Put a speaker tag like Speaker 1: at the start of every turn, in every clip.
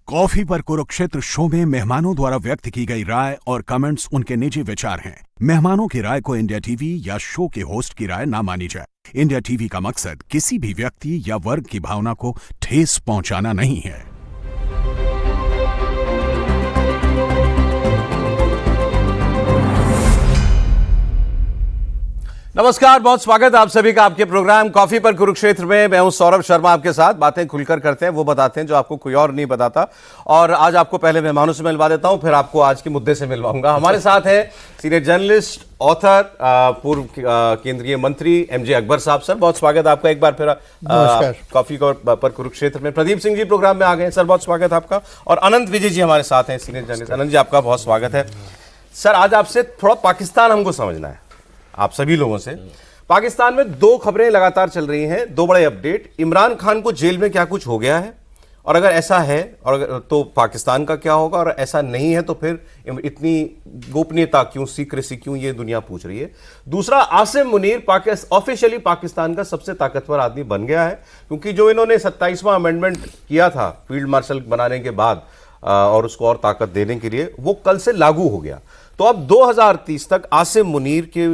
Speaker 1: Coffee पर Kurukshetra show में मेहमानों द्वारा व्यक्त की गई राय और कमेंट्स उनके निजी विचार हैं। मेहमानों की राय को इंडिया टीवी या शो के होस्ट की राय ना मानी जाए। इंडिया टीवी का मकसद किसी भी व्यक्ति या वर्ग की भावना को ठेस पहुंचाना नहीं है।
Speaker 2: नमस्कार, बहुत स्वागत है आप सभी का आपके प्रोग्राम कॉफी पर कुरुक्षेत्र में। मैं हूं सौरभ शर्मा, आपके साथ बातें खुलकर करते हैं, वो बताते हैं जो आपको कोई और नहीं बताता। और आज आपको पहले मेहमानों से मिलवा देता हूं, फिर आपको आज के मुद्दे से मिलवाऊंगा। हमारे साथ है सीनियर जर्नलिस्ट, ऑथर, पूर्व केंद्रीय मंत्री एमजे अकबर साहब। सर, बहुत स्वागत है आपका एक बार फिर कॉफी पर कुरुक्षेत्र में। प्रदीप सिंह जी प्रोग्राम में आ गए। सर, बहुत स्वागत है आपका। और अनंत विजय जी हमारे साथ हैं, सीनियर जर्नलिस्ट। अनंत जी, आपका बहुत स्वागत है। सर, आज आपसे थोड़ा पाकिस्तान हमको समझना है, आप सभी लोगों से। पाकिस्तान में दो खबरें लगातार चल रही हैं, दो बड़े अपडेट। इमरान खान को जेल में क्या कुछ हो गया है, और अगर ऐसा है और तो पाकिस्तान का क्या होगा, और ऐसा नहीं है तो फिर इतनी गोपनीयता क्यों, सीक्रेसी क्यों, ये दुनिया पूछ रही है। दूसरा, आसिम मुनीर ऑफिशियली पाकिस्तान का सबसे ताकतवर आदमी बन गया है, क्योंकि जो इन्होंने 27वां अमेंडमेंट किया था फील्ड मार्शल बनाने के बाद और उसको और ताकत देने के लिए, वो कल से लागू हो गया। तो अब 2030 तक आसिम मुनीर के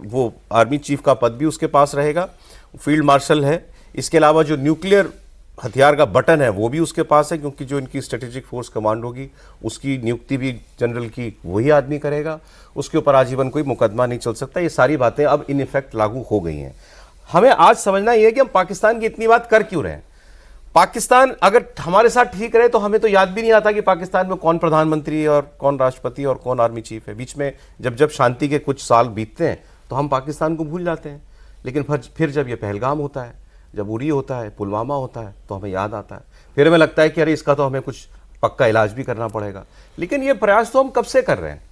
Speaker 2: वो आर्मी चीफ का पद भी उसके पास रहेगा, फील्ड मार्शल है। इसके अलावा जो न्यूक्लियर हथियार का बटन है वो भी उसके पास है, क्योंकि जो इनकी स्ट्रेटेजिक फोर्स कमांड होगी उसकी नियुक्ति भी जनरल की वही आदमी करेगा। उसके ऊपर आजीवन कोई मुकदमा नहीं चल सकता। ये सारी बातें अब इन इफेक्ट लागू हो गई हैं। हमें आज समझना यह है कि हम पाकिस्तान की इतनी बात कर क्यों रहे हैं। पाकिस्तान अगर हमारे साथ ठीक रहे तो हमें तो याद भी नहीं आता कि पाकिस्तान में कौन प्रधानमंत्री और कौन राष्ट्रपति और कौन आर्मी चीफ है। बीच में जब शांति के कुछ साल बीतते हैं तो हम पाकिस्तान को भूल जाते हैं। लेकिन फिर जब ये पहलगाम होता है, जब उरी होता है, पुलवामा होता है, तो हमें याद आता है। फिर हमें लगता है कि अरे इसका तो हमें कुछ पक्का इलाज भी करना पड़ेगा। लेकिन ये प्रयास तो हम कब से कर रहे हैं,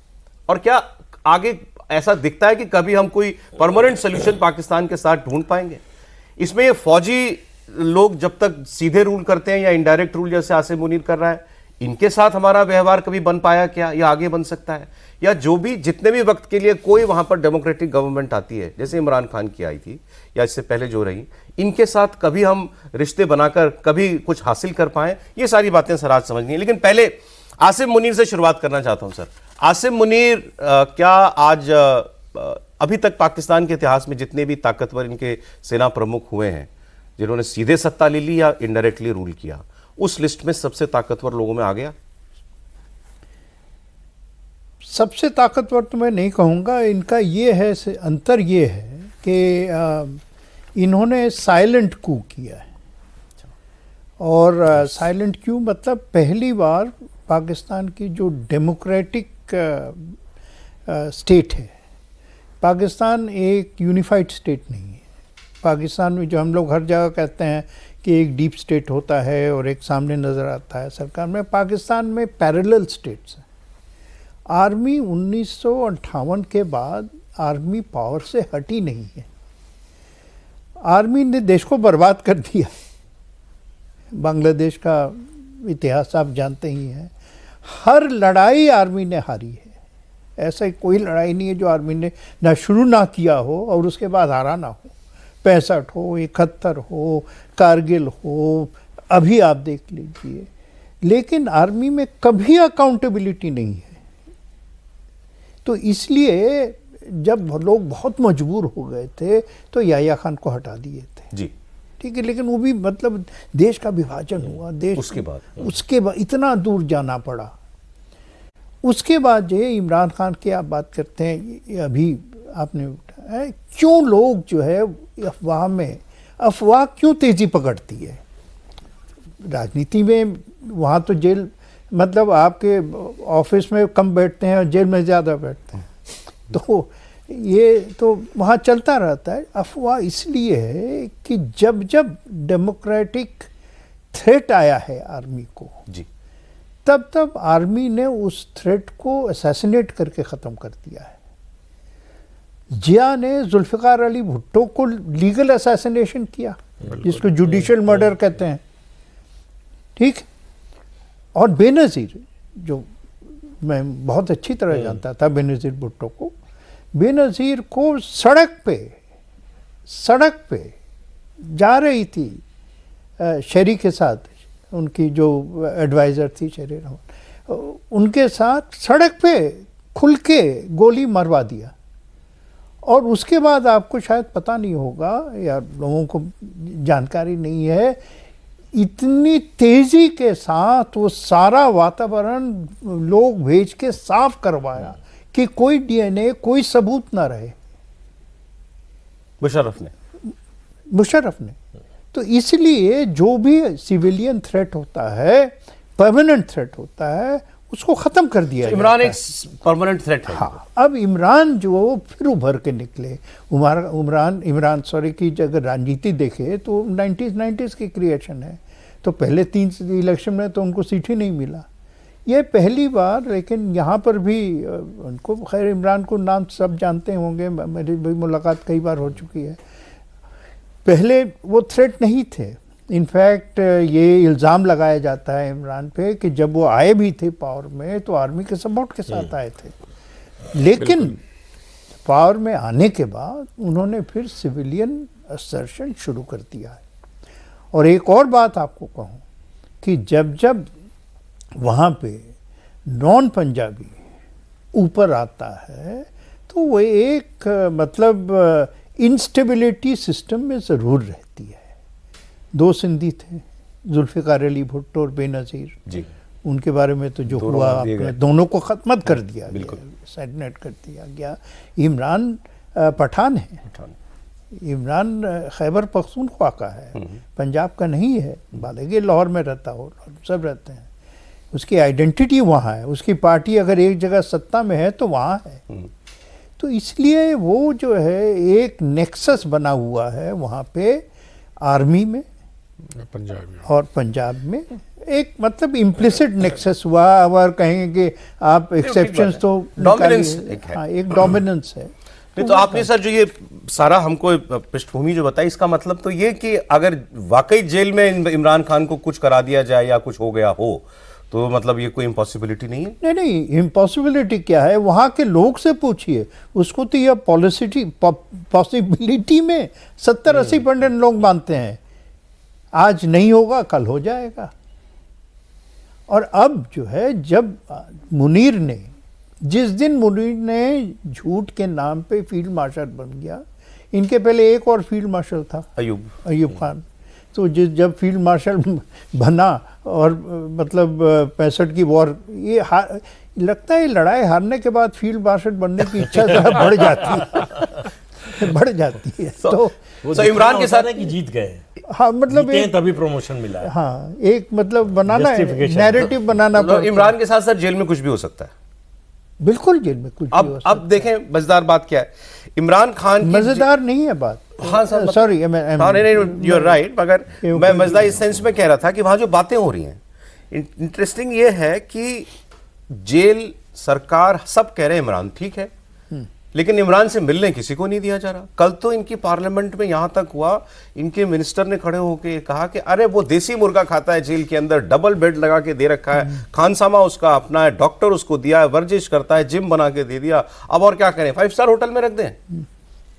Speaker 2: और क्या आगे ऐसा दिखता है कि कभी हम कोई परमानेंट सोल्यूशन पाकिस्तान के साथ ढूंढ पाएंगे? इसमें ये फौजी लोग जब तक सीधे रूल करते हैं या इनडायरेक्ट रूल जैसे आसिम मुनीर कर रहा है, इनके साथ हमारा व्यवहार कभी बन पाया क्या, या आगे बन सकता है? या जो भी जितने भी वक्त के लिए कोई वहां पर डेमोक्रेटिक गवर्नमेंट आती है, जैसे इमरान खान की आई थी या इससे पहले जो रही, इनके साथ कभी हम रिश्ते बनाकर कभी कुछ हासिल कर पाए? ये सारी बातें सर आज समझनी है। लेकिन पहले आसिम मुनीर से शुरुआत करना चाहता हूं। सर, आसिम मुनीर क्या आज अभी तक पाकिस्तान के इतिहास में जितने भी ताकतवर इनके सेना प्रमुख हुए हैं, जिन्होंने सीधे सत्ता ले ली या इनडायरेक्टली रूल किया, उस लिस्ट में सबसे ताकतवर लोगों में आ गया?
Speaker 3: सबसे ताकतवर तो मैं नहीं कहूँगा। इनका ये है, अंतर ये है कि इन्होंने साइलेंट कू किया है। और साइलेंट क्यू मतलब पहली बार पाकिस्तान की जो डेमोक्रेटिक स्टेट है, पाकिस्तान एक यूनिफाइड स्टेट नहीं है। पाकिस्तान में जो हम लोग हर जगह कहते हैं कि एक डीप स्टेट होता है और एक सामने नज़र आता है सरकार में, पाकिस्तान में पैरेलल स्टेट्स हैं। आर्मी 1958 के बाद आर्मी पावर से हटी नहीं है। आर्मी ने देश को बर्बाद कर दिया। बांग्लादेश का इतिहास आप जानते ही हैं। हर लड़ाई आर्मी ने हारी है। ऐसा कोई लड़ाई नहीं है जो आर्मी ने ना शुरू ना किया हो और उसके बाद हारा ना हो। 65 हो, 71 हो, कारगिल हो, अभी आप देख लीजिए। लेकिन आर्मी में कभी अकाउंटेबिलिटी नहीं है। तो इसलिए जब लोग बहुत मजबूर हो गए थे तो याह्या खान को हटा दिए थे
Speaker 2: जी,
Speaker 3: ठीक है। लेकिन वो भी मतलब देश का विभाजन हुआ, देश उसके बाद इतना दूर जाना पड़ा। उसके बाद जो इमरान खान की आप बात करते हैं, ये अभी आपने उठाया, क्यों लोग जो है अफवाह क्यों तेजी पकड़ती है राजनीति में? वहाँ तो जेल मतलब आपके ऑफिस में कम बैठते हैं और जेल में ज़्यादा बैठते हैं, तो ये तो वहाँ चलता रहता है। अफवाह इसलिए है कि जब जब डेमोक्रेटिक थ्रेट आया है आर्मी को
Speaker 2: जी,
Speaker 3: तब आर्मी ने उस थ्रेट को असैसिनेट करके ख़त्म कर दिया है। जिया ने जुल्फ़िकार अली भुट्टो को लीगल असैसिनेशन किया, जिसको जुडिशियल मर्डर कहते हैं, ठीक। और बेनज़ीर, जो मैं बहुत अच्छी तरह जानता था बेनज़ीर भुट्टो को, बेनज़ीर को सड़क पे जा रही थी शेरी के साथ, उनकी जो एडवाइज़र थी शेरे रहमान, उनके साथ सड़क पे खुल के गोली मरवा दिया। और उसके बाद आपको शायद पता नहीं होगा या लोगों को जानकारी नहीं है, इतनी तेज़ी के साथ वो सारा वातावरण लोग भेज के साफ करवाया कि कोई डीएनए, कोई सबूत ना रहे। मुशर्रफ ने। तो इसलिए जो भी सिविलियन थ्रेट होता है, परमानेंट थ्रेट होता है, उसको ख़त्म कर दिया।
Speaker 2: इमरान एक परमानेंट थ्रेट है।
Speaker 3: हाँ, अब इमरान जो फिर उभर के निकले, इमरान की अगर राजनीति देखे तो 90s की क्रिएशन है। तो पहले 3 इलेक्शन में तो उनको सीट ही नहीं मिला, ये पहली बार। लेकिन यहाँ पर भी उनको, खैर इमरान को नाम सब जानते होंगे, मेरी भी मुलाकात कई बार हो चुकी है। पहले वो थ्रेट नहीं थे। इनफैक्ट ये इल्ज़ाम लगाया जाता है इमरान पे कि जब वो आए भी थे पावर में तो आर्मी के सपोर्ट के साथ आए थे, लेकिन पावर में आने के बाद उन्होंने फिर सिविलियन असर्शन शुरू कर दिया है। और एक और बात आपको कहूँ कि जब वहाँ पे नॉन पंजाबी ऊपर आता है तो वो एक मतलब इंस्टेबिलिटी सिस्टम में ज़रूर रहती है। 2 सिंधी थे, जुल्फ़िकार अली भुट्टो और बेनज़ीर जी, उनके बारे में तो जो हुआ, आपने दोनों को ख़त्म कर दिया गया, सैडनेट कर दिया गया। इमरान पठान है, इमरान खैबर पख्तूनख्वा का है, पंजाब का नहीं है, भले लाहौर में रहता हो, सब रहते हैं। उसकी आइडेंटिटी वहाँ है, उसकी पार्टी अगर एक जगह सत्ता में है तो वहाँ है। तो इसलिए वो जो है एक नेक्सस बना हुआ है वहाँ पे, आर्मी में और पंजाब में एक मतलब इम्प्लिसिट नेक्सस हुआ। अगर कहेंगे आप एक्सेप्शंस तो
Speaker 2: डोमिनेंस
Speaker 3: एक डोमिनेंस है।
Speaker 2: नहीं तो आपने सर जो ये सारा हमको पृष्ठभूमि जो बताई, इसका मतलब तो ये कि अगर वाकई जेल में इमरान खान को कुछ करा दिया जाए या कुछ हो गया हो तो मतलब ये कोई इम्पॉसिबिलिटी नहीं है?
Speaker 3: नहीं, इम्पॉसिबिलिटी क्या है, वहाँ के लोग से पूछिए, उसको तो यह पॉसिबिलिटी में 70-80% लोग मानते हैं। आज नहीं होगा, कल हो जाएगा। और अब जो है, जब जिस दिन मुनीर ने झूठ के नाम पे फील्ड मार्शल बन गया, इनके पहले एक और फील्ड मार्शल था, अयूब खान। तो जब फील्ड मार्शल बना और मतलब 65 की वॉर, ये लगता है लड़ाई हारने के बाद फील्ड मार्शल बनने की इच्छा जरा बढ़ जाती है।
Speaker 2: तो इमरान के साथ
Speaker 4: कि जीत गए,
Speaker 3: हाँ, मतलब
Speaker 4: तभी प्रमोशन मिला है।
Speaker 3: हाँ, एक मतलब बनाना है, नैरेटिव बनाना पड़ता है।
Speaker 2: इमरान के साथ साथ जेल में कुछ भी हो सकता है।
Speaker 3: बिल्कुल, जेल में कुछ भी हो सकता है।
Speaker 2: अब देखें मजेदार बात क्या है, इमरान खान
Speaker 3: मजेदार नहीं है बात।
Speaker 2: हाँ sir,
Speaker 3: sorry,
Speaker 2: you are right, मगर मैं मजेदार इस सेंस में कह रहा था कि वहां जो बातें हो रही हैं, इंटरेस्टिंग ये है कि जेल सरकार सब कह रहे हैं इमरान ठीक है, लेकिन इमरान से मिलने किसी को नहीं दिया जा रहा। कल तो इनकी पार्लियामेंट में यहां तक हुआ, इनके मिनिस्टर ने खड़े होकर कहा कि अरे वो देसी मुर्गा खाता है जेल के अंदर, डबल बेड लगा के दे रखा है, खानसामा उसका अपना है, डॉक्टर उसको दिया है, वर्जिश करता है, जिम बना के दे दिया, अब और क्या करें, 5 स्टार होटल में रख दें।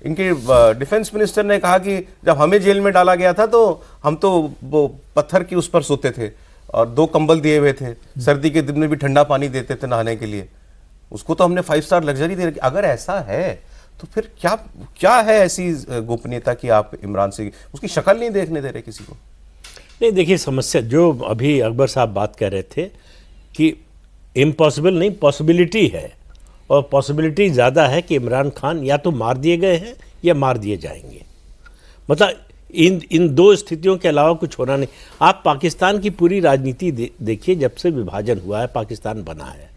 Speaker 2: इनके डिफेंस मिनिस्टर ने कहा कि जब हमें जेल में डाला गया था तो हम तो वो पत्थर की उस पर सोते थे और 2 कंबल दिए हुए थे, सर्दी के दिन में भी ठंडा पानी देते थे नहाने के लिए, उसको तो हमने 5 स्टार लग्जरी दे रखी। अगर ऐसा है तो फिर क्या है ऐसी गोपनीयता कि आप इमरान से उसकी शक्ल नहीं देखने दे रहे किसी को?
Speaker 4: नहीं, देखिए समस्या जो अभी अकबर साहब बात कर रहे थे कि इम्पॉसिबल नहीं, पॉसिबिलिटी है, और पॉसिबिलिटी ज़्यादा है कि इमरान खान या तो मार दिए गए हैं या मार दिए जाएंगे। मतलब इन 2 स्थितियों के अलावा कुछ होना नहीं। आप पाकिस्तान की पूरी राजनीति देखिए, जब से विभाजन हुआ है, पाकिस्तान बना है,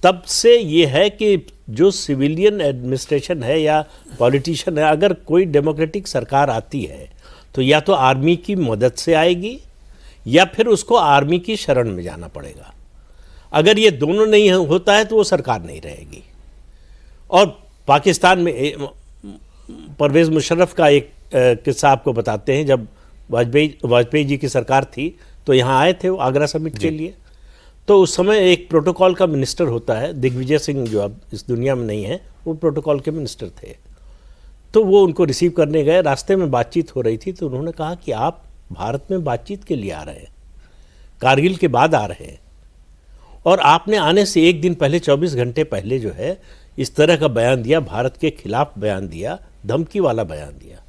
Speaker 4: तब से ये है कि जो सिविलियन एडमिनिस्ट्रेशन है या पॉलिटिशियन है, अगर कोई डेमोक्रेटिक सरकार आती है तो या तो आर्मी की मदद से आएगी या फिर उसको आर्मी की शरण में जाना पड़ेगा। अगर ये दोनों नहीं होता है तो वो सरकार नहीं रहेगी। और पाकिस्तान में परवेज़ मुशर्रफ का एक किस्सा आपको बताते हैं। जब वाजपेयी जी की सरकार थी तो यहाँ आए थे वो आगरा समिट के लिए, तो उस समय एक प्रोटोकॉल का मिनिस्टर होता है, दिग्विजय सिंह, जो अब इस दुनिया में नहीं है, वो प्रोटोकॉल के मिनिस्टर थे। तो वो उनको रिसीव करने गए, रास्ते में बातचीत हो रही थी, तो उन्होंने कहा कि आप भारत में बातचीत के लिए आ रहे हैं, कारगिल के बाद आ रहे हैं, और आपने आने से एक दिन पहले 24 घंटे पहले जो है इस तरह का बयान दिया, भारत के खिलाफ बयान दिया, धमकी वाला बयान दिया।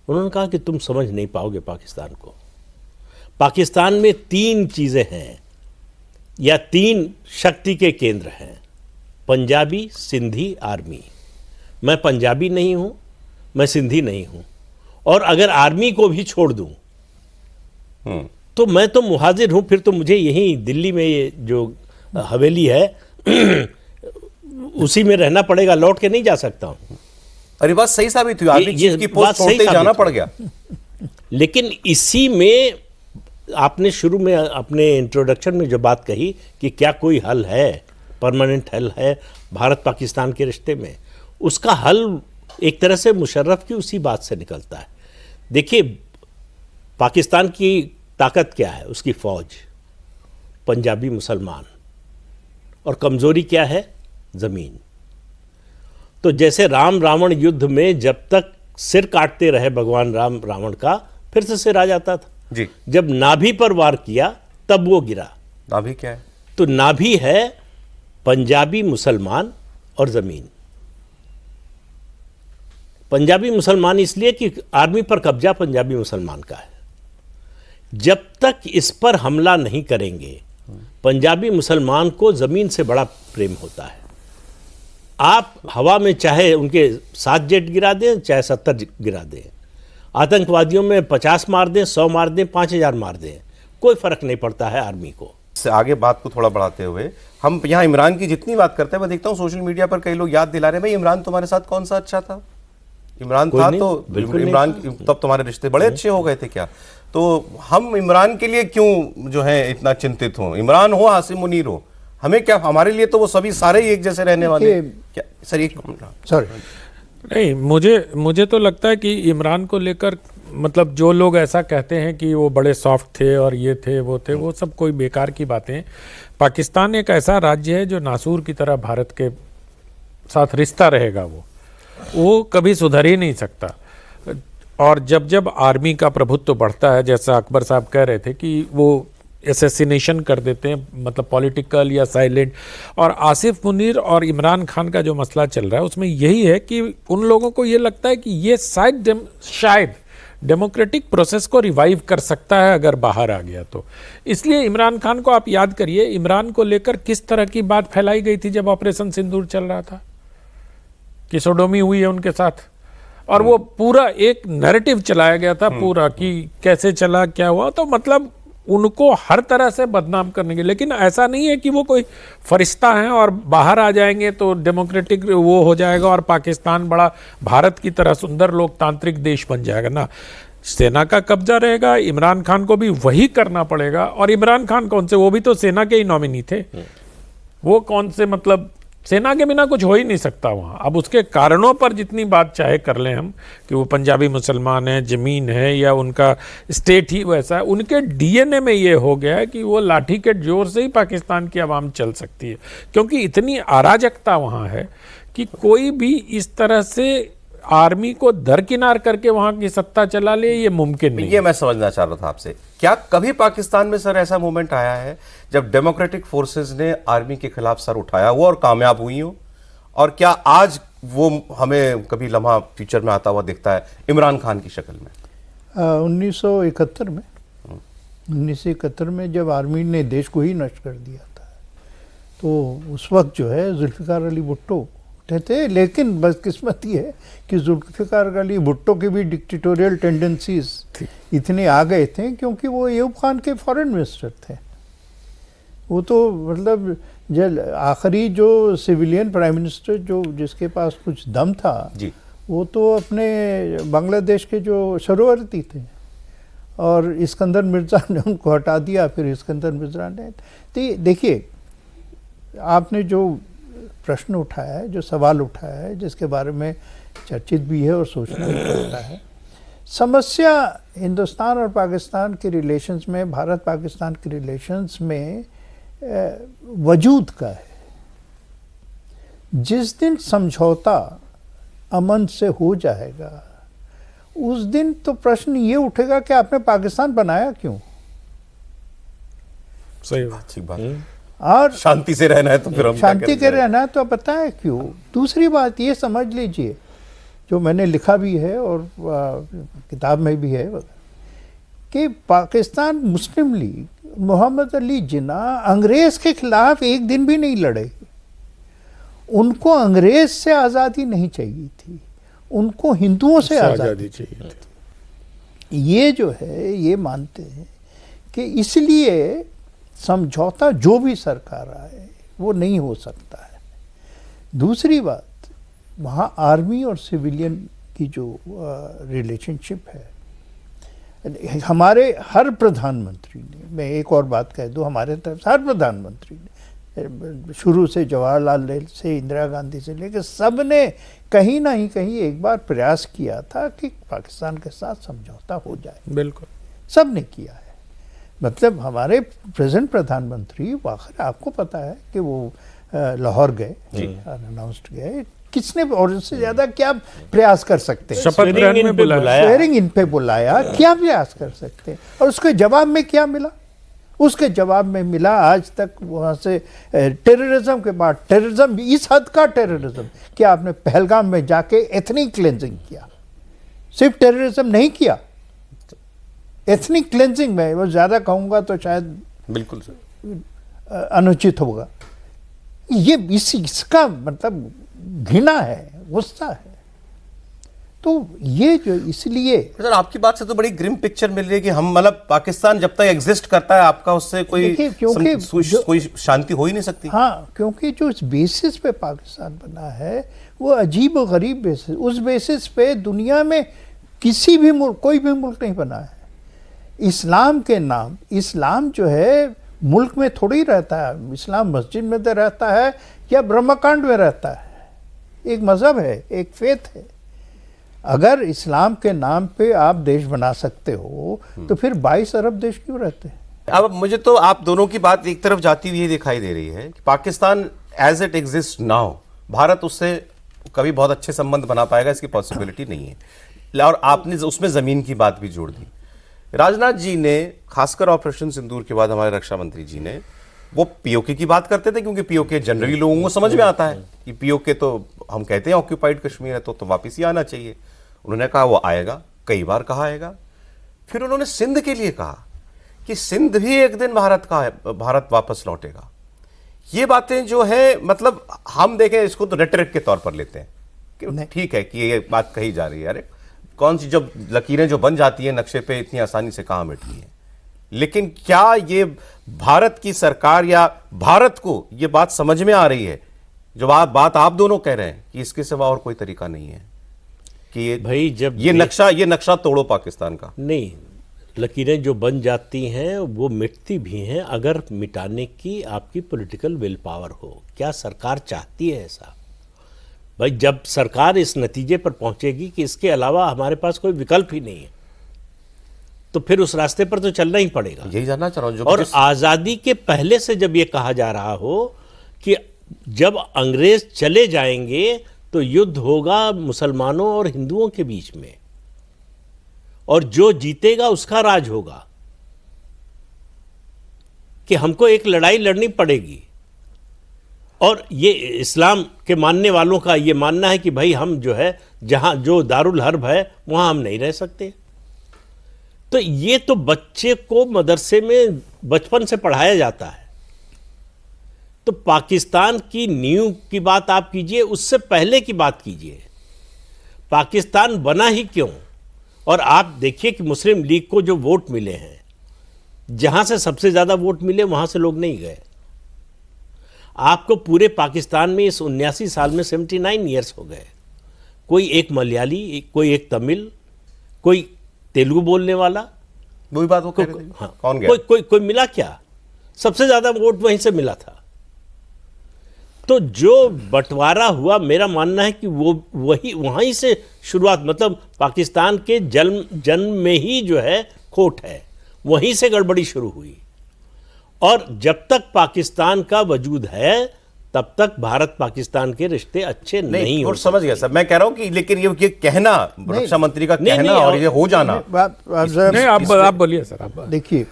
Speaker 4: उन्होंने कहा कि तुम समझ नहीं पाओगे पाकिस्तान को। पाकिस्तान में 3 चीज़ें हैं या 3 शक्ति के केंद्र हैं, पंजाबी, सिंधी, आर्मी। मैं पंजाबी नहीं हूँ, मैं सिंधी नहीं हूँ, और अगर आर्मी को भी छोड़ दूँ तो मैं तो मुहाजिर हूँ, फिर तो मुझे यहीं दिल्ली में ये जो हवेली है उसी में रहना पड़ेगा, लौट के नहीं जा सकता हूँ।
Speaker 2: अरे बात सही साबित हुई, आर्मी चीफ की पोस्ट छोड़ते ही जाना पड़ गया।
Speaker 4: लेकिन इसी में आपने शुरू में अपने इंट्रोडक्शन में जो बात कही कि क्या कोई हल है, परमानेंट हल है भारत पाकिस्तान के रिश्ते में, उसका हल एक तरह से मुशर्रफ की उसी बात से निकलता है। देखिए, पाकिस्तान की ताकत क्या है, उसकी फौज, पंजाबी मुसलमान, और कमजोरी क्या है, जमीन। तो जैसे राम रावण युद्ध में जब तक सिर काटते रहे भगवान राम रावण का, फिर से सिर आ जाता था
Speaker 2: जी।
Speaker 4: जब नाभि पर वार किया तब वो गिरा।
Speaker 2: नाभि क्या है?
Speaker 4: तो नाभि है पंजाबी मुसलमान और जमीन। पंजाबी मुसलमान इसलिए कि आर्मी पर कब्जा पंजाबी मुसलमान का है। जब तक इस पर हमला नहीं करेंगे, पंजाबी मुसलमान को जमीन से बड़ा प्रेम होता है। आप हवा में चाहे उनके 7 जेट गिरा दें, चाहे 70 गिरा दें, आतंकवादियों में 50 मार दें, 100 मार दें, 5000 मार दें, कोई फर्क नहीं पड़ता है आर्मी को।
Speaker 2: से आगे बात को थोड़ा बढ़ाते हुए, हम यहाँ इमरान की जितनी बात करते हैं, मैं देखता हूँ सोशल मीडिया पर कई लोग याद दिला रहे हैं, भाई इमरान तुम्हारे साथ कौन सा अच्छा था? इमरान था तो इमरान, तब तुम्हारे रिश्ते बड़े अच्छे हो गए थे क्या? तो हम इमरान के लिए क्यों जो है इतना चिंतित हो? इमरान हो, आसिम मुनीर हो, हमें क्या, हमारे लिए तो वो सभी सारे ही एक जैसे रहने वाले क्या? सर एक
Speaker 3: सॉरी,
Speaker 5: नहीं, मुझे तो लगता है कि इमरान को लेकर मतलब जो लोग ऐसा कहते हैं कि वो बड़े सॉफ्ट थे और ये थे वो थे, वो सब कोई बेकार की बातें हैं। पाकिस्तान एक ऐसा राज्य है जो नासूर की तरह भारत के साथ रिश्ता रहेगा, वो कभी सुधर ही नहीं सकता। और जब जब आर्मी का प्रभुत्व बढ़ता है, जैसा अकबर साहब कह रहे थे कि वो एसेसिनेशन कर देते हैं, मतलब पॉलिटिकल या साइलेंट, और आसिफ मुनीर और इमरान खान का जो मसला चल रहा है उसमें यही है कि उन लोगों को ये लगता है कि ये शायद डेमोक्रेटिक प्रोसेस को रिवाइव कर सकता है अगर बाहर आ गया तो। इसलिए इमरान खान को आप याद करिए, इमरान को लेकर किस तरह की बात फैलाई गई थी जब ऑपरेशन सिंदूर चल रहा था, कि सोडोमी हुई है उनके साथ, और वो पूरा एक नैरेटिव चलाया गया था पूरा कि कैसे चला, क्या हुआ। तो मतलब उनको हर तरह से बदनाम करने के, लेकिन ऐसा नहीं है कि वो कोई फरिश्ता हैं और बाहर आ जाएंगे तो डेमोक्रेटिक वो हो जाएगा और पाकिस्तान बड़ा भारत की तरह सुंदर लोकतांत्रिक देश बन जाएगा ना। सेना का कब्जा रहेगा, इमरान खान को भी वही करना पड़ेगा। और इमरान खान कौन से, वो भी तो सेना के ही नॉमिनी थे, वो कौन से, मतलब सेना के बिना कुछ हो ही नहीं सकता वहाँ। अब उसके कारणों पर जितनी बात चाहे कर लें हम कि वो पंजाबी मुसलमान है, ज़मीन है, या उनका स्टेट ही वैसा है, उनके डीएनए में ये हो गया है कि वो लाठी के जोर से ही पाकिस्तान की आवाम चल सकती है, क्योंकि इतनी अराजकता वहाँ है कि कोई भी इस तरह से आर्मी को दरकिनार करके वहाँ की सत्ता चला ले, ये मुमकिन नहीं।
Speaker 2: ये मैं समझना चाह रहा था आपसे, क्या कभी पाकिस्तान में सर ऐसा मोमेंट आया है जब डेमोक्रेटिक फोर्सेस ने आर्मी के खिलाफ सर उठाया हो और कामयाब हुई हो? और क्या आज वो हमें कभी लम्हा फ्यूचर में आता हुआ दिखता है इमरान खान की शक्ल में?
Speaker 3: 1971 में जब आर्मी ने देश को ही नष्ट कर दिया था, तो उस वक्त जो है जुल्फ़िकार अली भुट्टो थे। लेकिन बदकिस्मत ये है कि जुल्फ़िकार अली भुट्टो की भी डिक्टेटोरियल टेंडेंसीज इतने आ गए थे, क्योंकि वो अयूब खान के फॉरेन मिनिस्टर थे। वो तो मतलब जब आखिरी जो सिविलियन प्राइम मिनिस्टर जो जिसके पास कुछ दम था
Speaker 2: जी, वो
Speaker 3: तो अपने बांग्लादेश के जो शरोवरती थे, और इस्कंदर मिर्ज़ा ने उनको हटा दिया। फिर इस्कंदर मिर्ज़ा ने, तो देखिए आपने जो प्रश्न उठाया है, जो सवाल उठाया है, जिसके बारे में चर्चित भी है और सोचना भी पड़ता है। समस्या हिंदुस्तान और पाकिस्तान के रिलेशंस में, भारत पाकिस्तान के रिलेशंस में वजूद का है। जिस दिन समझौता अमन से हो जाएगा, उस दिन तो प्रश्न ये उठेगा कि आपने पाकिस्तान बनाया क्यों?
Speaker 5: सही बात।
Speaker 2: ठीक बात।
Speaker 3: और
Speaker 2: शांति से रहना है तो फिर हम क्या
Speaker 3: शांति
Speaker 2: करें?
Speaker 3: के रहना तो पता है क्यों। दूसरी बात ये समझ लीजिए, जो मैंने लिखा भी है और किताब में भी है, कि पाकिस्तान मुस्लिम लीग, मोहम्मद अली जिन्ना अंग्रेज के खिलाफ एक दिन भी नहीं लड़े। उनको अंग्रेज से आज़ादी नहीं चाहिए थी, उनको हिंदुओं से आज़ादी
Speaker 5: चाहिए थी।
Speaker 3: ये जो है ये मानते हैं कि इसलिए समझौता जो भी सरकार आए वो नहीं हो सकता है। दूसरी बात, वहाँ आर्मी और सिविलियन की जो रिलेशनशिप है, हमारे हर प्रधानमंत्री ने, मैं एक और बात कह दूँ, हमारे तरफ से हर प्रधानमंत्री ने, शुरू से जवाहरलाल नेहरू से इंदिरा गांधी से लेकर सब ने कहीं ना कहीं एक बार प्रयास किया था कि पाकिस्तान के साथ समझौता हो जाए।
Speaker 5: बिल्कुल,
Speaker 3: सब ने किया है। मतलब हमारे प्रेजेंट प्रधानमंत्री आखिर आपको पता है कि वो लाहौर गए, अनाउंस्ड गए, किसने और उससे ज्यादा क्या प्रयास कर सकते हैं?
Speaker 5: शपथ ग्रहण में बुलाया,
Speaker 3: स्वेरिंग इन पे बुलाया, क्या प्रयास कर सकते हैं? और उसके जवाब में क्या मिला? उसके जवाब में मिला आज तक वहाँ से टेररिज्म के बाद टेररिज्म, इस हद का टेररिज्म कि आपने पहलगाम में जाके एथनिक क्लेंजिंग किया। सिर्फ टेररिज्म नहीं किया, एथनिक क्लेंजिंग में, वो ज़्यादा कहूँगा तो शायद
Speaker 2: बिल्कुल सर
Speaker 3: अनुचित होगा। ये इसका मतलब घृणा है, गुस्सा है। तो ये जो इसलिए
Speaker 2: सर आपकी बात से तो बड़ी ग्रिम पिक्चर मिल रही है कि हम मतलब पाकिस्तान जब तक एग्जिस्ट करता है आपका उससे कोई कोई शांति हो ही नहीं सकती।
Speaker 3: हाँ, क्योंकि जो इस बेसिस पे पाकिस्तान बना है वो अजीब और गरीब बेसिस, उस बेसिस पे दुनिया में किसी भी मुल्क, कोई भी मुल्क नहीं बना है। इस्लाम के नाम, इस्लाम जो है मुल्क में थोड़ी रहता है, इस्लाम मस्जिद में तो रहता है या ब्रह्मकांड में रहता है। एक मज़हब है, एक फेथ है। अगर इस्लाम के नाम पे आप देश बना सकते हो तो फिर 22 अरब देश क्यों रहते हैं?
Speaker 2: अब मुझे तो आप दोनों की बात एक तरफ जाती हुई दिखाई दे रही है कि Pakistan as it exist now, Bharat उससे कभी बहुत अच्छे संबंध बना पाएगा इसकी पॉसिबिलिटी नहीं है। और आपने उसमें जमीन की बात भी जोड़ दी। राजनाथ जी ने, खासकर ऑपरेशन सिंदूर के बाद हमारे रक्षा मंत्री जी ने, वो पीओके की बात करते थे क्योंकि पीओके जनरली लोगों को समझ में आता है कि पीओके तो हम कहते हैं ऑक्यूपाइड कश्मीर है तो वापस ही आना चाहिए। उन्होंने कहा वो आएगा, कई बार कहा आएगा। फिर उन्होंने सिंध के लिए कहा कि सिंध भी एक दिन भारत का है, भारत वापस लौटेगा। ये बातें जो है मतलब हम देखें इसको तो रेटरिक के तौर पर लेते हैं कि ठीक है कि ये बात कही जा रही है, अरे कौन सी जब लकीरें जो बन जाती है नक्शे पे इतनी आसानी से कहाँ मिटती है। लेकिन क्या ये भारत की सरकार या भारत को ये बात समझ में आ रही है जो बात आप दोनों कह रहे हैं कि इसके सिवा और कोई तरीका नहीं है कि ये
Speaker 4: भाई जब
Speaker 2: ये नक्शा तोड़ो पाकिस्तान का? नहीं,
Speaker 4: लकीरें जो बन जाती हैं वो मिटती भी हैं अगर मिटाने की आपकी पॉलिटिकल विल पावर हो। क्या सरकार चाहती है ऐसा? भाई जब सरकार इस नतीजे पर पहुंचेगी कि इसके अलावा हमारे पास कोई विकल्प ही नहीं है तो फिर उस रास्ते पर तो चलना ही पड़ेगा।
Speaker 2: यही जानना चाह रहा हूं।
Speaker 4: और आज़ादी के पहले से जब ये कहा जा रहा हो कि जब अंग्रेज चले जाएंगे तो युद्ध होगा मुसलमानों और हिंदुओं के बीच में और जो जीतेगा उसका राज होगा, कि हमको एक लड़ाई लड़नी पड़ेगी। और ये इस्लाम के मानने वालों का ये मानना है कि भाई हम जो है जहां जो दारुल हर्ब है वहां हम नहीं रह सकते। तो ये तो बच्चे को मदरसे में बचपन से पढ़ाया जाता है। तो पाकिस्तान की नींव की बात आप कीजिए, उससे पहले की बात कीजिए, पाकिस्तान बना ही क्यों? और आप देखिए कि मुस्लिम लीग को जो वोट मिले हैं, जहां से सबसे ज्यादा वोट मिले वहां से लोग नहीं गए। आपको पूरे पाकिस्तान में इस 79 साल में 79 ईयर्स हो गए, कोई एक मलयाली, कोई एक तमिल, कोई तेलुगु बोलने वाला,
Speaker 2: वही बात वो कह रहे थे।
Speaker 4: हाँ,
Speaker 2: कौन गया?
Speaker 4: कोई मिला क्या? सबसे ज्यादा वोट वहीं से मिला था। तो जो बंटवारा हुआ, मेरा मानना है कि वो वहीं से शुरुआत, मतलब पाकिस्तान के जन्म में ही जो है खोट है, वहीं से गड़बड़ी शुरू हुई। और जब तक पाकिस्तान का वजूद है तब तक भारत पाकिस्तान के रिश्ते अच्छे नहीं हो।
Speaker 2: और समझ गया सर, मैं कह रहा हूं कि लेकिन ये कहना रक्षा मंत्री का कहना और ये हो जाना
Speaker 5: नहीं, आप बोलिए सर। आप
Speaker 3: देखिए,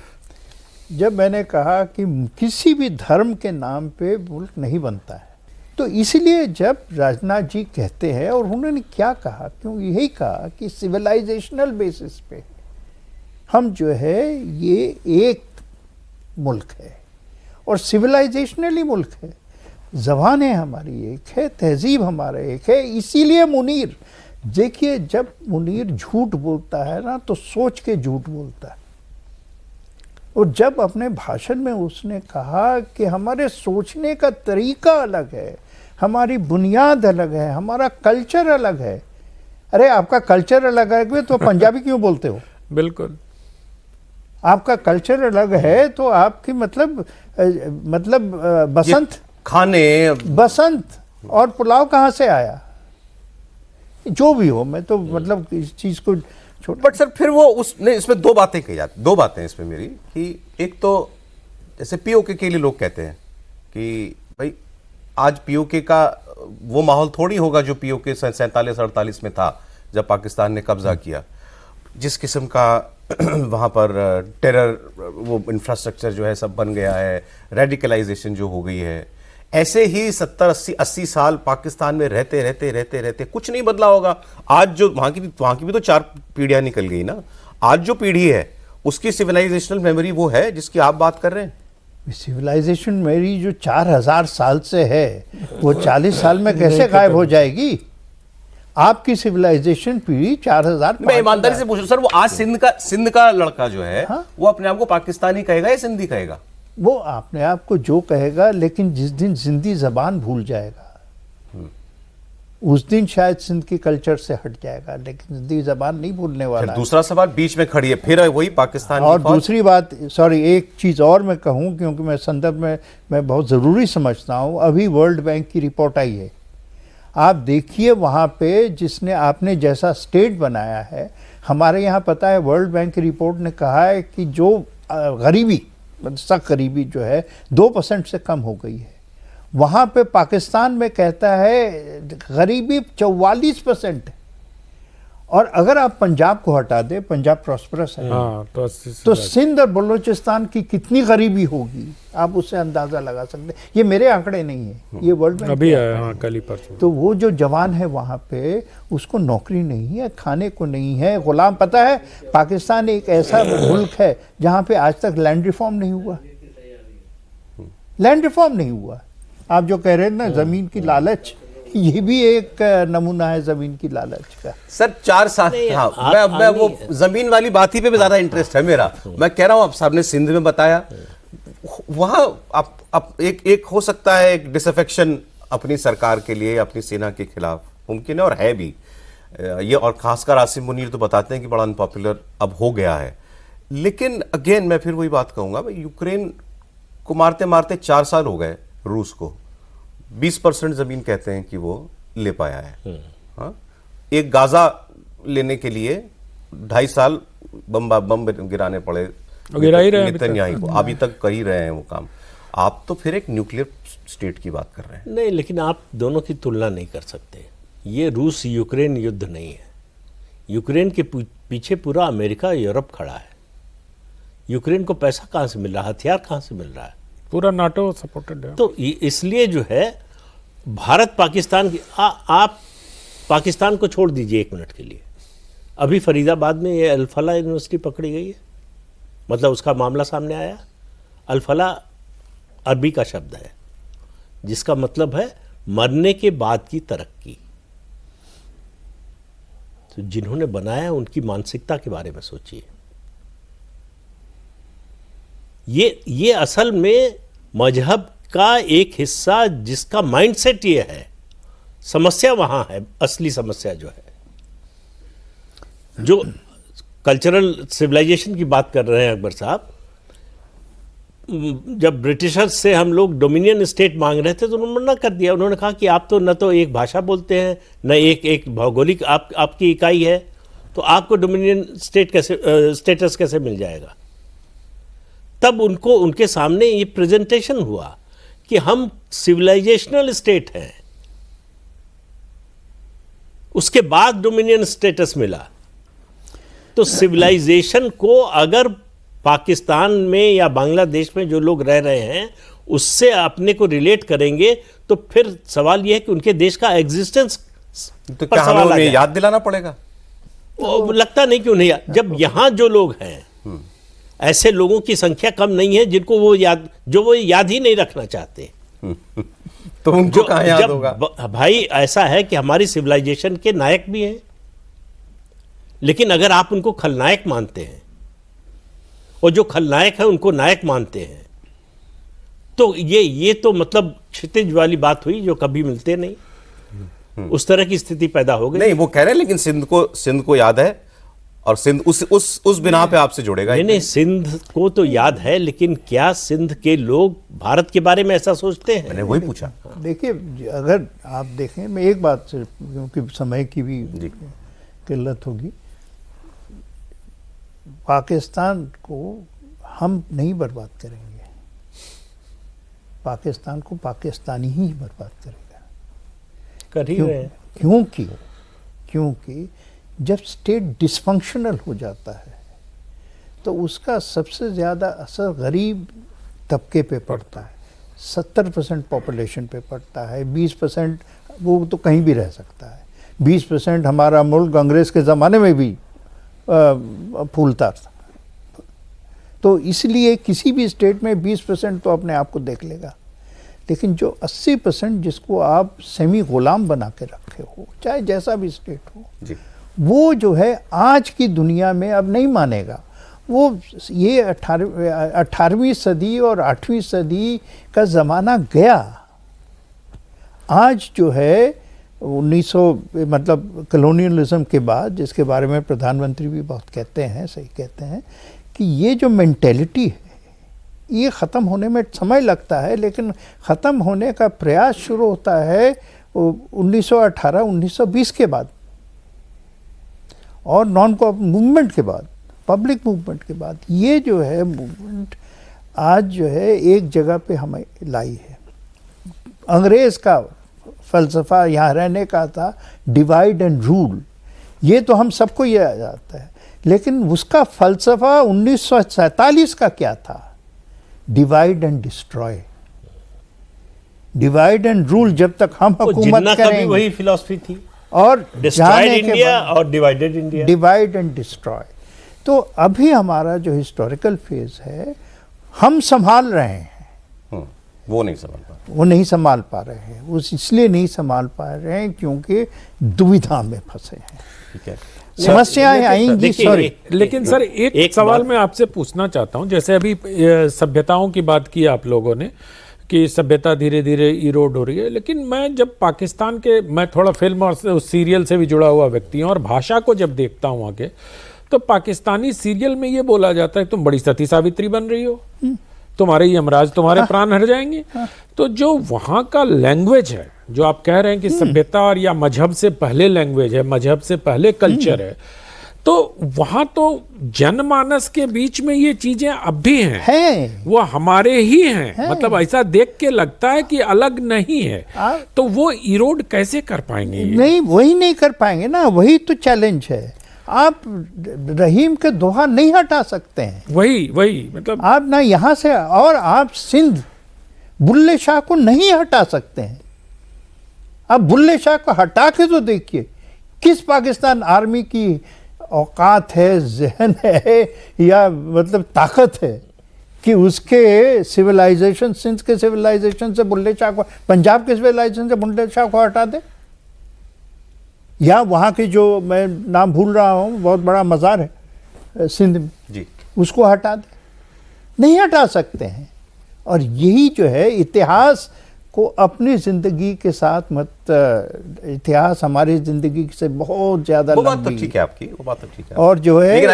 Speaker 3: जब मैंने कहा कि किसी भी धर्म के नाम पे मुल्क नहीं बनता है, तो इसीलिए जब राजनाथ जी कहते हैं, और उन्होंने क्या कहा, क्यों यही कहा कि सिविलाइजेशनल बेसिस पे हम जो है ये एक मुल्क है और सिविलाइजेशनली मुल्क है, ज़बानें हमारी एक है, तहजीब हमारा एक है। इसीलिए मुनीर, देखिए जब मुनीर झूठ बोलता है ना तो सोच के झूठ बोलता है। और जब अपने भाषण में उसने कहा कि हमारे सोचने का तरीका अलग है, हमारी बुनियाद अलग है, हमारा कल्चर अलग है। अरे आपका कल्चर अलग है तो पंजाबी क्यों बोलते हो?
Speaker 5: बिल्कुल।
Speaker 3: आपका कल्चर अलग है तो आपकी मतलब बसंत
Speaker 2: खाने,
Speaker 3: बसंत और पुलाव कहाँ से आया? जो भी हो, मैं तो मतलब इस चीज को छोड़।
Speaker 2: बट सर फिर वो उसने इसमें दो बातें कही जाती, दो बातें इसमें मेरी, कि एक तो जैसे पीओके के लिए लोग कहते हैं कि भाई आज पीओके का वो माहौल थोड़ी होगा जो पीओके 47-48 में था जब पाकिस्तान ने कब्जा किया। जिस किस्म का वहाँ पर टेरर, वो इंफ्रास्ट्रक्चर जो है सब बन गया है, रेडिकलाइजेशन जो हो गई है, ऐसे ही 70-80 साल पाकिस्तान में रहते रहते रहते रहते कुछ नहीं बदला होगा। आज जो वहाँ की भी तो 4 पीढ़ियाँ निकल गई ना। आज जो पीढ़ी है उसकी सिविलाइजेशनल मेमोरी वो है जिसकी आप बात कर रहे हैं।
Speaker 3: सिविलाइजेशन मेरी जो 4000 साल से है वो 40 साल में कैसे गायब हो जाएगी? आपकी सिविलाइजेशन पीढ़ी 4000।
Speaker 2: मैं ईमानदारी से पूछ रहा हूं सर, वो आज सिंध का लड़का जो है, हाँ? वो अपने आप को पाकिस्तानी कहेगा या सिंधी कहेगा?
Speaker 3: वो अपने आप को जो कहेगा, लेकिन जिस दिन सिंधी जबान भूल जाएगा उस दिन शायद सिंध की कल्चर से हट जाएगा, लेकिन सिंधी जबान नहीं भूलने वाला है।
Speaker 2: दूसरा सवाल बीच में खड़ी है, फिर वही पाकिस्तान
Speaker 3: और दूसरी बात, सॉरी एक चीज और मैं कहूं, क्योंकि मैं संदर्भ में मैं बहुत जरूरी समझता हूं। अभी वर्ल्ड बैंक की रिपोर्ट आई है, आप देखिए वहाँ पे जिसने आपने जैसा स्टेट बनाया है। हमारे यहाँ पता है वर्ल्ड बैंक की रिपोर्ट ने कहा है कि जो गरीबी, सख्त गरीबी जो है 2% से कम हो गई है। वहाँ पे पाकिस्तान में कहता है गरीबी 44% है। और अगर आप पंजाब को हटा दें, पंजाब प्रॉस्परस है,
Speaker 5: हाँ,
Speaker 3: तो सिंध और बलूचिस्तान की कितनी गरीबी होगी आप उससे अंदाजा लगा सकते हैं। ये मेरे आंकड़े नहीं है, ये वर्ल्ड बैंक
Speaker 5: अभी आया, हाँ, कल ही परसों।
Speaker 3: तो वो जो जवान है वहाँ पे, उसको नौकरी नहीं है, खाने को नहीं है, गुलाम। पता है पाकिस्तान एक ऐसा मुल्क है जहाँ पे आज तक लैंड रिफॉर्म नहीं हुआ, लैंड रिफॉर्म नहीं हुआ। आप जो कह रहे हैं ना जमीन की लालच, ये भी एक नमूना है जमीन की लालच का।
Speaker 2: सर 4 साल, हाँ, मैं वो जमीन वाली बात ही पे भी ज्यादा इंटरेस्ट है मेरा। मैं कह रहा हूँ, आप साहब ने सिंध में बताया, वहां आप एक हो सकता है एक डिसअफेक्शन अपनी सरकार के लिए, अपनी सेना के खिलाफ मुमकिन है, और है भी ये। और खासकर आसिम मुनीर तो बताते हैं कि बड़ा अनपॉपुलर अब हो गया है। लेकिन अगेन मैं फिर वही बात कहूंगा, यूक्रेन को मारते मारते 4 साल हो गए रूस को। 20% जमीन कहते हैं कि वो ले पाया है। हाँ? एक गाजा लेने के लिए 2.5 साल बम गिराने पड़े नेतन्याहू को, अभी तक कर ही रहे हैं वो काम। आप तो फिर एक न्यूक्लियर स्टेट की बात कर रहे हैं।
Speaker 4: नहीं, लेकिन आप दोनों की तुलना नहीं कर सकते। ये रूस यूक्रेन युद्ध नहीं है। यूक्रेन के पीछे पूरा अमेरिका, यूरोप खड़ा है। यूक्रेन को पैसा कहाँ से मिल रहा है, हथियार कहाँ से मिल रहा है?
Speaker 5: पूरा नाटो सपोर्टेड है।
Speaker 4: तो इसलिए जो है भारत पाकिस्तान की, आप पाकिस्तान को छोड़ दीजिए 1 मिनट के लिए। अभी फरीदाबाद में ये अल-फला यूनिवर्सिटी पकड़ी गई है, मतलब उसका मामला सामने आया। अल-फला अरबी का शब्द है जिसका मतलब है मरने के बाद की तरक्की। तो जिन्होंने बनाया उनकी मानसिकता के बारे में सोचिए। ये असल में मजहब का एक हिस्सा, जिसका माइंडसेट ये है। समस्या वहां है, असली समस्या जो है, जो कल्चरल सिविलाइजेशन की बात कर रहे हैं अकबर साहब। जब ब्रिटिशर्स से हम लोग डोमिनियन स्टेट मांग रहे थे तो उन्होंने मना कर दिया। उन्होंने कहा कि आप तो न तो एक भाषा बोलते हैं, न एक भौगोलिक आपकी इकाई है, तो आपको डोमिनियन स्टेटस कैसे मिल जाएगा? तब उनके सामने ये प्रेजेंटेशन हुआ कि हम सिविलाइजेशनल स्टेट हैं। उसके बाद डोमिनियन स्टेटस मिला। तो सिविलाइजेशन को अगर पाकिस्तान में या बांग्लादेश में जो लोग रह रहे हैं उससे अपने को रिलेट करेंगे तो फिर सवाल यह है कि उनके देश का एग्जिस्टेंस
Speaker 2: तो क्या हमें उन्हें याद दिलाना पड़ेगा?
Speaker 4: लगता नहीं कि उन्हें जब यहाँ जो लोग हैं ऐसे लोगों की संख्या कम नहीं है जिनको वो याद ही नहीं रखना चाहते।
Speaker 2: तो उनको कहाँ याद होगा?
Speaker 4: भाई ऐसा है कि हमारी सिविलाइजेशन के नायक भी हैं, लेकिन अगर आप उनको खलनायक मानते हैं और जो खलनायक है उनको नायक मानते हैं तो ये तो मतलब क्षितिज वाली बात हुई जो कभी मिलते नहीं। उस तरह की स्थिति पैदा हो गई।
Speaker 2: नहीं, वो कह रहे हैं लेकिन सिंध को याद है और सिंध उस बिना पे आपसे जुड़ेगा।
Speaker 4: नहीं, सिंध को तो याद है, लेकिन क्या सिंध के लोग भारत के बारे में ऐसा सोचते हैं?
Speaker 2: मैंने वही पूछा।
Speaker 3: देखिए, अगर आप देखें, मैं एक बात सिर्फ, क्योंकि समय की भी किल्लत होगी, पाकिस्तान को हम नहीं बर्बाद करेंगे, पाकिस्तान को पाकिस्तानी ही बर्बाद करेगा।
Speaker 4: कर ही रहे हैं।
Speaker 3: क्योंकि जब स्टेट डिसफंक्शनल हो जाता है तो उसका सबसे ज़्यादा असर गरीब तबके पे पड़ता है। 70% पॉपुलेशन पे पड़ता है, 20% वो तो कहीं भी रह सकता है, 20% हमारा मुल्क अंग्रेज़ के ज़माने में भी फूलता था। तो इसलिए किसी भी स्टेट में 20% तो अपने आप को देख लेगा, लेकिन जो 80% जिसको आप सेमी गुलाम बना के रखे हो, चाहे जैसा भी स्टेट हो
Speaker 2: जी,
Speaker 3: वो जो है आज की दुनिया में अब नहीं मानेगा। वो ये 18वीं सदी और 8वीं सदी का ज़माना गया। आज जो है 1900 मतलब कॉलोनियलिज्म के बाद, जिसके बारे में प्रधानमंत्री भी बहुत कहते हैं, सही कहते हैं, कि ये जो मेंटेलिटी है ये ख़त्म होने में समय लगता है, लेकिन ख़त्म होने का प्रयास शुरू होता है 1918-1920 के बाद और नॉन कॉप मूवमेंट के बाद, पब्लिक मूवमेंट के बाद। ये जो है मूवमेंट आज जो है एक जगह पे हमें लाई है। अंग्रेज़ का फ़लसफ़ा यहाँ रहने का था डिवाइड एंड रूल, ये तो हम सबको ये आ जाता है, लेकिन उसका फ़लसफ़ा 1947 का क्या था? Divide and destroy, divide and rule. जब तक हम हुकूमत करेंगे,
Speaker 4: वही फिलॉसफी थी,
Speaker 3: और
Speaker 4: डिस्ट्रॉयड इंडिया और divided India,
Speaker 3: divide and destroy. तो अभी हमारा जो हिस्टोरिकल फेज है हम संभाल रहे हैं,
Speaker 2: वो नहीं संभाल पा रहे,
Speaker 3: वो नहीं संभाल पा रहे हैं। वो इसलिए नहीं संभाल पा रहे हैं क्योंकि दुविधा में फंसे हैं।
Speaker 2: ठीक है,
Speaker 3: समस्याएं आएंगी। सॉरी,
Speaker 5: लेकिन सर एक सवाल मैं आपसे पूछना चाहता हूं। जैसे अभी सभ्यताओं की बात की आप लोगों ने कि सभ्यता धीरे धीरे इरोड हो रही है, लेकिन मैं जब पाकिस्तान के, मैं थोड़ा फिल्म और सीरियल से भी जुड़ा हुआ व्यक्ति हूँ और भाषा को जब देखता हूँ आगे, तो पाकिस्तानी सीरियल में ये बोला जाता है तुम बड़ी सती सावित्री बन रही हो, तुम्हारे यमराज तुम्हारे प्राण हर जाएंगे। तो जो वहाँ का लैंग्वेज है, जो आप कह रहे हैं कि सभ्यता और या मजहब से पहले लैंग्वेज है, मजहब से पहले कल्चर है, तो वहाँ तो जनमानस के बीच में ये चीजें अब भी हैं, वो हमारे ही हैं। मतलब ऐसा देख के लगता है कि अलग नहीं है। तो वो इरोड कैसे कर पाएंगे?
Speaker 3: नहीं, वही नहीं कर पाएंगे ना, वही तो चैलेंज है। आप रहीम के दोहा नहीं हटा सकते हैं,
Speaker 5: वही मतलब
Speaker 3: आप ना यहाँ से, और आप सिंध बुल्ले शाह को नहीं हटा सकते हैं। आप बुल्ले शाह को हटा के तो देखिए किस पाकिस्तान आर्मी की औकात है, जहन है, या मतलब ताकत है कि उसके सिविलाइजेशन, सिंध के सिविलाइजेशन से बुल्ले शाह को, पंजाब के सिविलाइजेशन से बुल्ले शाह को हटा दे, या वहाँ के जो मैं नाम भूल रहा हूँ बहुत बड़ा मज़ार है सिंध में
Speaker 2: जी,
Speaker 3: उसको हटा दे, नहीं हटा सकते हैं। और यही जो है इतिहास को अपनी ज़िंदगी के साथ मत, इतिहास हमारी ज़िंदगी से बहुत ज़्यादा,
Speaker 2: वो बात तो ठीक है आपकी, वो बात तो ठीक है।
Speaker 3: और जो है,
Speaker 2: लेकिन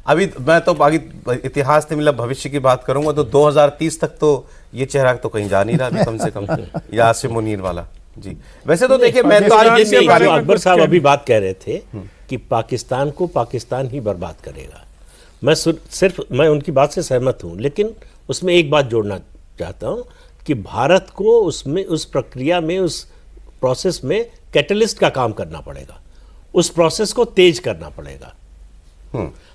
Speaker 2: अभी मैं तो आगे इतिहास से मतलब भविष्य की बात करूंगा तो 2030 तक तो ये चेहरा तो कहीं जा नहीं रहा अभी, कम से कम या आसिम मुनीर वाला जी। वैसे तो देखिए, मैं तो आज
Speaker 4: जैसे अकबर साहब अभी बात कह रहे थे कि पाकिस्तान को पाकिस्तान ही बर्बाद करेगा, मैं उनकी बात से सहमत हूं, लेकिन उसमें एक बात जोड़ना चाहता हूं कि भारत को उसमें, उस प्रक्रिया में, उस प्रोसेस में कैटलिस्ट का काम करना पड़ेगा, उस प्रोसेस को तेज करना पड़ेगा।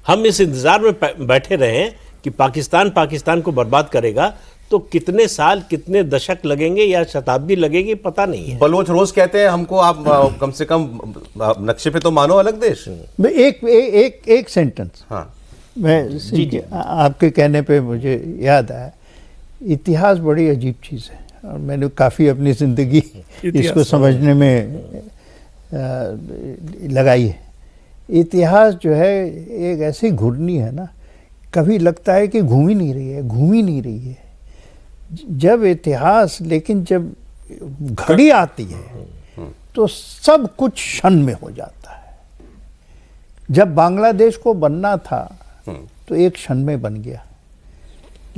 Speaker 4: हम इस इंतजार में बैठे रहे कि पाकिस्तान को बर्बाद करेगा तो कितने साल, कितने दशक लगेंगे या शताब्दी लगेगी पता नहीं है।
Speaker 2: बलोच रोज कहते हैं हमको, आप कम से कम नक्शे पे तो मानो अलग देश।
Speaker 3: मैं एक सेंटेंस,
Speaker 2: हाँ
Speaker 3: मैं आपके कहने पे मुझे याद आया, इतिहास बड़ी अजीब चीज़ है और मैंने काफ़ी अपनी ज़िंदगी इसको समझने में लगाई है। इतिहास जो है एक ऐसी घुर्नी है ना, कभी लगता है कि घूम ही नहीं रही है। जब इतिहास, लेकिन जब घड़ी आती है तो सब कुछ क्षण में हो जाता है। जब बांग्लादेश को बनना था तो एक क्षण में बन गया,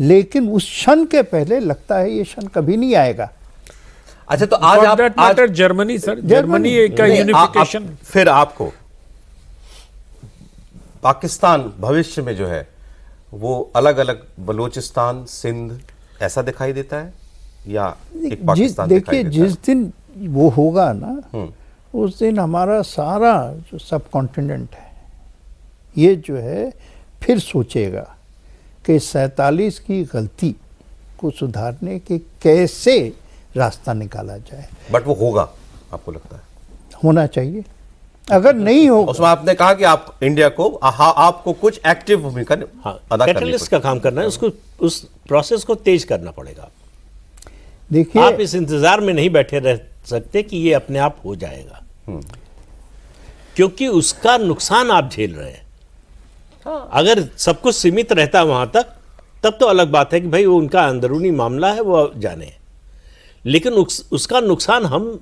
Speaker 3: लेकिन उस क्षण के पहले लगता है ये क्षण कभी नहीं आएगा।
Speaker 2: अच्छा, तो आज
Speaker 5: जर्मनी सर, जर्मनी का यूनिफिकेशन।
Speaker 2: फिर आपको पाकिस्तान भविष्य में जो है वो अलग अलग बलूचिस्तान, सिंध ऐसा दिखाई देता है या एक पाकिस्तान दिखाई देता है?
Speaker 3: जिस दिन वो होगा ना, उस दिन हमारा सारा जो सब कॉन्टिनेंट है ये जो है फिर सोचेगा कि 47 की गलती को सुधारने के कैसे रास्ता निकाला जाए।
Speaker 2: बट वो होगा, आपको लगता है?
Speaker 3: होना चाहिए। अगर नहीं होगा,
Speaker 2: उसमें आपने कहा कि आप इंडिया को आपको कुछ एक्टिव भूमिका अदा करनी
Speaker 4: कैटलिस्ट का काम करना है, उसको, उस प्रोसेस को तेज करना पड़ेगा।
Speaker 3: देखिए,
Speaker 4: आप इस इंतजार में नहीं बैठे रह सकते कि ये अपने आप हो जाएगा, क्योंकि उसका नुकसान आप झेल रहे हैं। अगर सब कुछ सीमित रहता वहां तक, तब तो अलग बात है कि भाई वो उनका अंदरूनी मामला है, वो जाने, लेकिन उसका नुकसान हम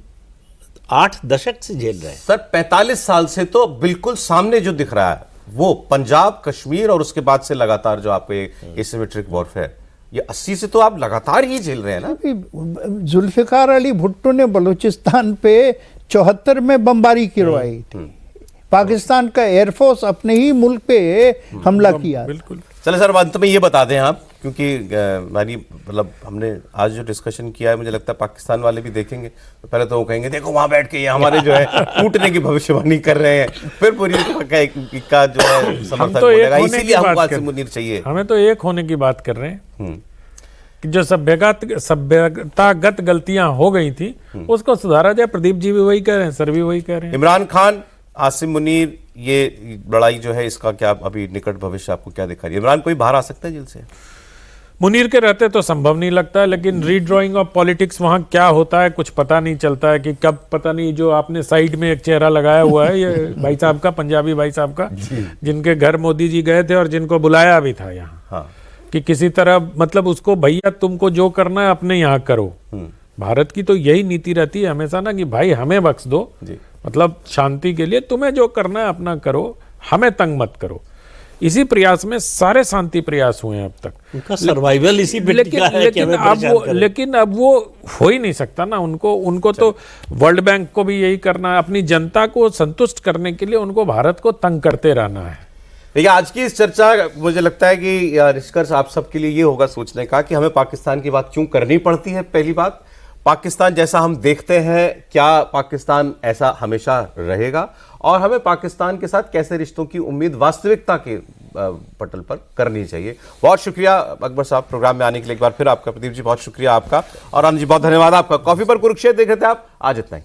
Speaker 4: 8 दशक से झेल रहे हैं।
Speaker 2: सर 45 साल से तो बिल्कुल सामने जो दिख रहा है वो पंजाब, कश्मीर और उसके बाद से लगातार जो आपको एसिमेट्रिक वॉरफेयर, ये 80 से तो आप लगातार ही झेल रहे हैं ना।
Speaker 3: जुल्फिकार अली भुट्टो ने बलूचिस्तान पे 74 में बमबारी करवाई थी। पाकिस्तान का एयरफोर्स अपने ही मुल्क पे हमला किया।
Speaker 5: बिल्कुल।
Speaker 2: चले सर, अंत में ये बता दें आप, क्योंकि हमारी मतलब हमने आज जो डिस्कशन किया है, मुझे लगता है पाकिस्तान वाले भी देखेंगे तो पहले तो वो कहेंगे देखो वहां बैठ के ये हमारे जो है टूटने की भविष्यवाणी कर रहे हैं, फिर पूरी का जो है समर्थन होगा। इसीलिए हमको आसिम मुनीर चाहिए।
Speaker 5: हमें तो एक होने की बात कर रहे हैं कि जो सभ्यतागत गलतियां हो गई थी उसको सुधारा जाए। प्रदीप जी भी वही कह रहे हैं, सर भी वही कह रहे हैं।
Speaker 2: इमरान खान, आसिम मुनीर, ये लड़ाई जो है इसका क्या अभी निकट भविष्य आपको क्या दिखा रही है? इमरान कोई बाहर आ सकता है जेल से?
Speaker 5: मुनीर के रहते तो संभव नहीं लगता है, लेकिन रीड्राइंग ऑफ पॉलिटिक्स वहां क्या होता है कुछ पता नहीं चलता है कि कब, पता नहीं। जो आपने साइड में एक चेहरा लगाया हुआ है, ये भाई साहब का, पंजाबी भाई साहब का, जिनके घर मोदी जी गए थे और जिनको बुलाया भी था यहाँ।
Speaker 2: हाँ।
Speaker 5: कि किसी तरह मतलब उसको, भैया तुमको जो करना है अपने यहाँ करो। भारत की तो यही नीति रहती है हमेशा ना कि भाई हमें बख्श दो, मतलब शांति के लिए तुम्हें जो करना है अपना करो, हमें तंग मत करो। इसी प्रयास में सारे शांति प्रयास हुए हैं अब तक।
Speaker 4: उनका सर्वाइवल इसी पे टिका है कि हमें परेशान करें।
Speaker 5: लेकिन अब वो हो ही नहीं सकता ना। उनको तो वर्ल्ड बैंक को भी यही करना है, अपनी जनता को संतुष्ट करने के लिए उनको भारत को तंग करते रहना है।
Speaker 2: देखिए, आज की इस चर्चा मुझे लगता है कि निष्कर्ष आप सबके लिए ये होगा सोचने का कि हमें पाकिस्तान की बात क्यों करनी पड़ती है। पहली बात, पाकिस्तान जैसा हम देखते हैं, क्या पाकिस्तान ऐसा हमेशा रहेगा? और हमें पाकिस्तान के साथ कैसे रिश्तों की उम्मीद वास्तविकता के पटल पर करनी चाहिए। बहुत शुक्रिया अकबर साहब प्रोग्राम में आने के लिए एक बार फिर आपका। प्रदीप जी बहुत शुक्रिया आपका, और आनंद जी बहुत धन्यवाद आपका। कॉफी पर कुरुक्षेत्र देख रहे थे आप, आज इतना ही।